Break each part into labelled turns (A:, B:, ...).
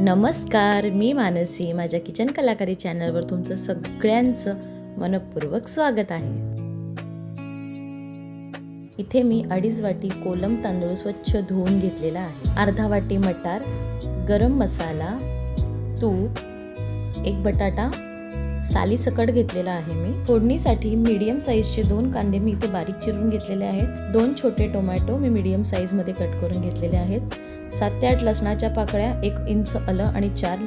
A: नमस्कार, मी मानसी. माझ्या किचन कलाकारी चॅनलवर तुमचं सगळ्यांचं मनपूर्वक स्वागत आहे. इथे मी 2.5 वाटी कोलम तांदूळ स्वच्छ धुवून घेतलेला आहे. अर्धा वाटी मटार, गरम मसाला, तूप, 1 बटाटा सालीसकट घेतलेला आहे. मी फोडणीसाठी मीडियम साईजचे 2 कांदे मी इथे बारीक चिरून घेतलेले आहेत. 2 छोटे टोमॅटो मी मीडियम साईजमध्ये कट करून घेतलेले आहेत. 7 ते 8 लसणाच्या पाकळ्या, 1 इंच आलं आणि 4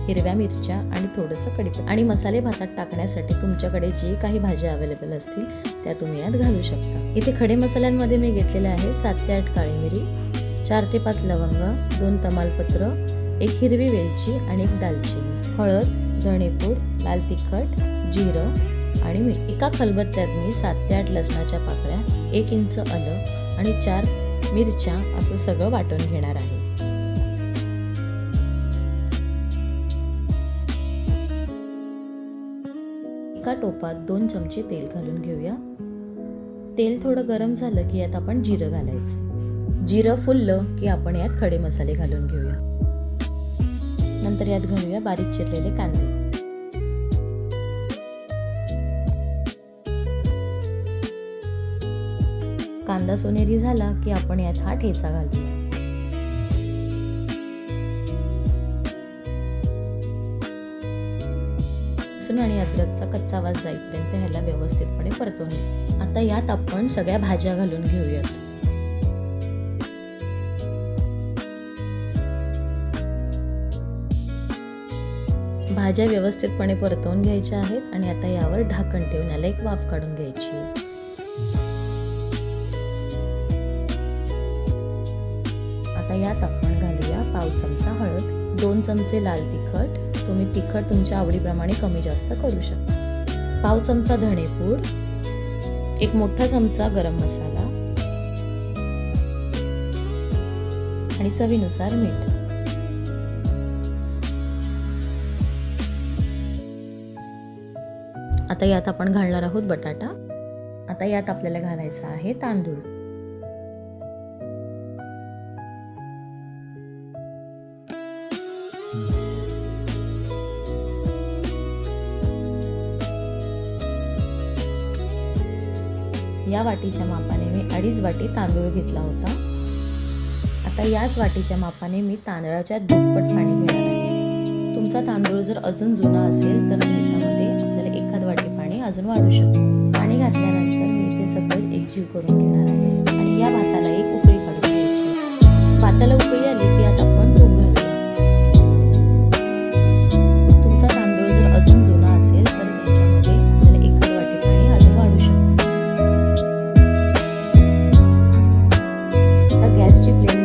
A: हिरव्या मिरच्या आणि थोडंसं कढीपत्ता. आणि मसाले भातात टाकण्यासाठी तुमच्याकडे जे काही भाज्या अवेलेबल असतील त्या तुम्ही यात घालू शकता. इथे खडे मसाल्यांमध्ये मी घेतलेले आहे 7 ते 8 काळी मिरी, 4 ते 5 लवंग, 2 तमालपत्र, 1 हिरवी वेलची आणि 1 दालचिनी, हळद, धणेपूड, लाल तिखट, जिरं आणि मीठ. एका खलबत्त्यात मी 7 ते 8 लसणाच्या पाकळ्या, 1 इंच आलं आणि 4 मिरच्या असं सगळं वाटून घेणार आहे. एका टोपात 2 चमचे तेल घालून घेऊया. तेल थोडं गरम झालं की यात आपण जिरं घालायचं. जिरं फुललं की आपण यात खडे मसाले घालून घेऊया. नंतर यात घालूया बारीक चिरलेले कांदे. कांदा सोनेरी झाला की आपण यात हा ठेचा घालूया. लसूण आणि अद्रकचा कच्चा वास जाईपर्यंत ह्याला व्यवस्थितपणे परतवून घेऊ. आता यात आपण सगळ्या भाज्या घालून घेऊयात. भाज्या व्यवस्थितपणे परतवून घ्यायच्या आहेत आणि आता यावर ढाकण ठेवून याला एक वाफ काढून घ्यायची आहे. आता यात आपण घालूया पाव चमचा हळद, 2 चमचे लाल तिखट. तुम्ही तिखट तुमच्या आवडीप्रमाणे कमी जास्त करू शकता. पाव चमचा धणेपूड, 1 मोठा चमचा गरम मसाला आणि चवीनुसार मीठ. आता यात आपण घालणार आहोत बटाटा. आता यात आपल्याला घालायचा आहे तांदूळ. या वाटीच्या मापाने मी 2.5 वाटी तांदूळ घेतला होता. आता याच वाटीच्या मापाने मी तांदळाच्या दुप्पट पाणी घेणार आहे. तुमचा तांदूळ जर अजून जुना असेल तर त्याच्यामध्ये आपल्याला 1 वाटी पाणी अजून वाढू शकतो. पाणी घातल्यानंतर मी इथे सगळं एकजीव करून घेणार आहे आणि या भाताला एक उकळी काढून घ्यायची. भाताला उकळी आली की यात आपण तूप घालूया. तुमचा तांदूळ जर अजून जुना असेल तर त्याच्यामध्ये आपल्याला 1 वाटी पाणी अजून वाढू शकतो. आता गॅसची फ्लेम